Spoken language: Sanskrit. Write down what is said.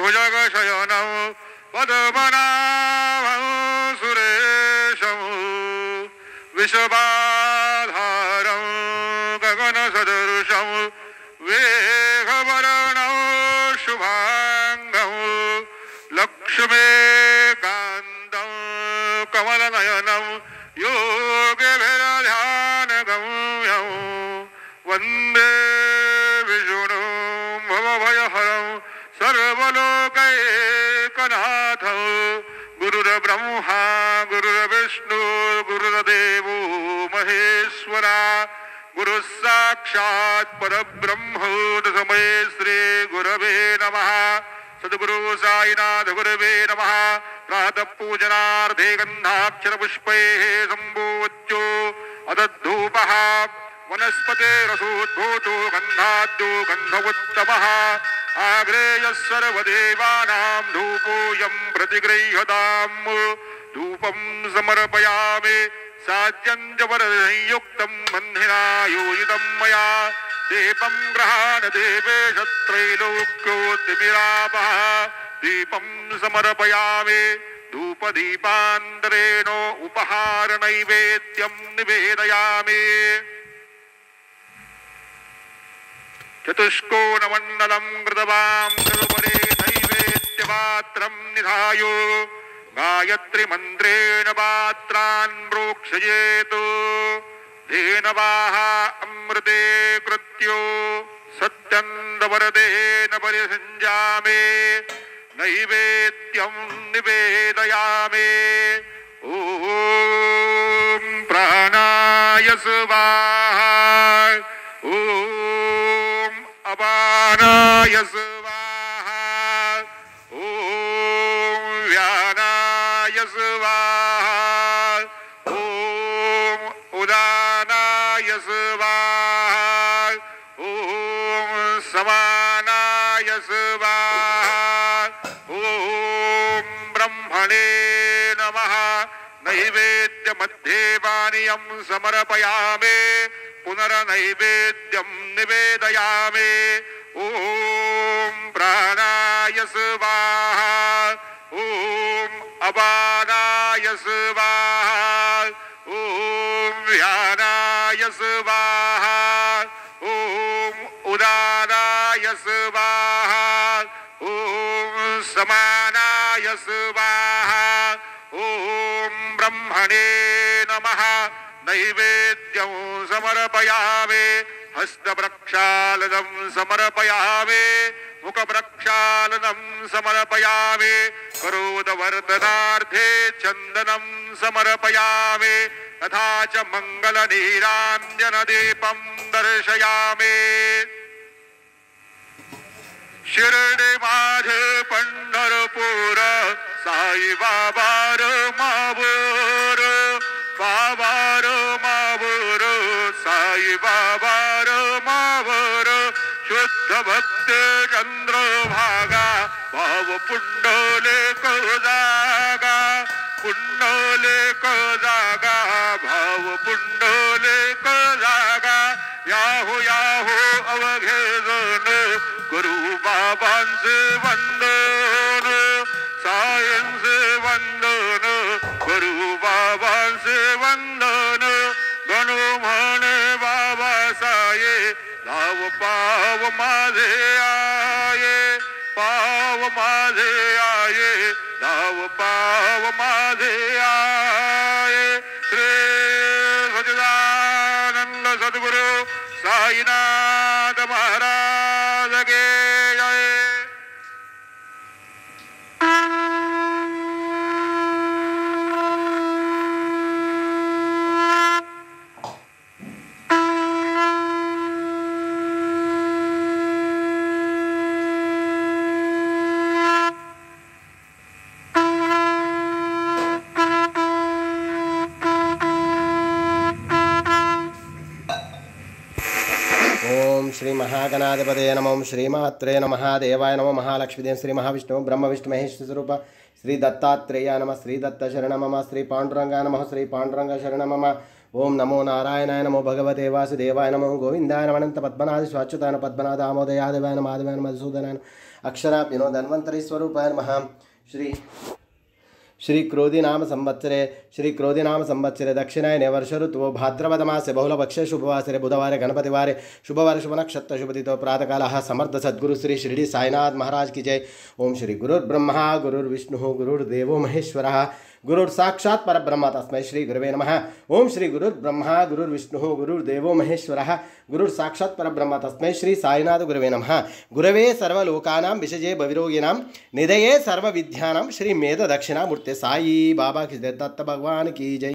भुजगशयनं पद्मनाभं सुरेशं विश्वबाधारं गगनसदृशं वेगवर्णं शुभांगं लक्ष्मीकान्तं कमलनयनं योगिभिर्ध्यानगम्यं वन्दे विष्णुं भवभयहरं सर्वलोकैकनाथं गुरुर्ब्रह्मा गुरुर्विष्णु गुरुर्देवो महेश्वरा गुरुः साक्षात् परब्रह्म तस्मै श्री गुरवे नमः। सद्गुरु साईनाथ गुरवे नमः। प्रातः पूजनार्थे गन्धाक्षरपुष्पैः सम्पूज्यो अदद्धूपः वनस्पतेरसोद्भूतो गन्धाद्यो गन्धवोत्तमः आग्रेयः सर्वदेवानां धूपोऽयं प्रतिगृह्यताम्। धूपं समर्पयामि साज्यं च वरसंयुक्तं बन्धिना योजितं मया दीपं गृहाण देवेश त्रैलोक्योतिमिरापः। दीपं समर्पयामि धूपदीपान्तरेण उपहार नैवेद्यं निवेदयामि। चतुष्कोणमण्डलं कृतवां सर्वरे नैवेद्यपात्रं निधाय गायत्री मन्त्रेण पात्रान् प्रोक्षयेत्। धेनवाः अमृते कृत्यो सत्यन्दवरदेन परिसञ्जामे नैवेद्यं निवेदयामि। ॐ प्राणाय स्वाहा ॐ अपानाय स्वाहा ॐ व्यानाय स्वाहा ॐ उदानाय स्वाहा ॐ समानाय स्वाहा ॐ ब्रह्मणे नमः। नैवेद्यमध्ये पानीयं समर्पयामि पुनर्नैवेद्यं निवेदयामि। ॐ प्राणाय स्वाहा ॐ अपानाय स्वाहा ॐ व्यानाय स्वाहा ॐ उदानाय स्वाहा ॐ समानाय स्वाहा ॐ ब्रह्मणे नमः। नैवेद्यं समर्पयामि हस्तप्रक्षालनं समर्पयामि मुखप्रक्षालनं समर्पयामि करोदवर्धनार्थे चन्दनं समर्पयामि तथा च मङ्गलनीराञ्जनदीपं दर्शयामि। शिर्डी माझे पंढरपूर साई बाबार मावर बाबार मावर साई बाबार मावर शुद्ध भक्त चंद्रभागा भाव पुंडलिक जागा पुंडलिक जागा भाव पुंडलिक जागा याहो याहो अवघे जन गुरु बाबांचे वंदन सायंचे वंदन गुरु बाबांचे वंदन गणू म्हणे बाबा साये धाव पाव माझे आये पाव माझे आये धाव पाव माझे आये। श्री सच्चिदानंद सद्गुरु साईनाथ महाराज के जय। श्री महागणाधिपतये नमः श्रीमात्रे नमः देवाय नमः महालक्ष्मीदेव श्री महाविष्णु ब्रह्म विष्णु महेश स्वरूप श्री दत्तात्रेय नमः श्री दत्त शरण मम श्री पांडुरंगा नमः श्री पांडुरंग शरण मम ओम नमो नारायणाय नमो भगवते वासुदेवाय नमो गोविंदाय नमो अनंत पद्मनाभ स्वाच्युताय पद्मनाभ दामोदयाय देवाय नमः माधवाय नमः मधुसूदनाय अक्षराभ्यो धन्वंतरि स्वरूपाय नमः। श्री क्रोधिनाम संवत्सरे दक्षिणायने वर्ष ऋतु भाद्रपद मासे बहुलपक्षे शुभवासरे बुधवारे गणपतिवारे शुभवारे शुभ नक्षत्र शुभदितो प्रातःकालः समर्थ सद्गुरु श्री शिरडी साईनाथ महाराज की जय। ओम श्री गुरुर्ब्रह्मा गुरुर्विष्णु गुरुर्देवो महेश्वरः गुरुर्साक्षात् परब्रह्म तस्मै श्री गुरवे नमः। ओम श्री गुरुर्ब्रह्मा गुरुर्विष्णु गुरुर्देवो महेश्वरः गुरुर्साक्षात् परब्रह्म तस्मै श्री साईनाथ गुरवे नमः। गुरवे सर्वलोकानां विषजे भविरोगिणां निधये सर्वविद्यानां श्री मेध दक्षिणामूर्ते साई बाबा की दत्त भगवान की जय।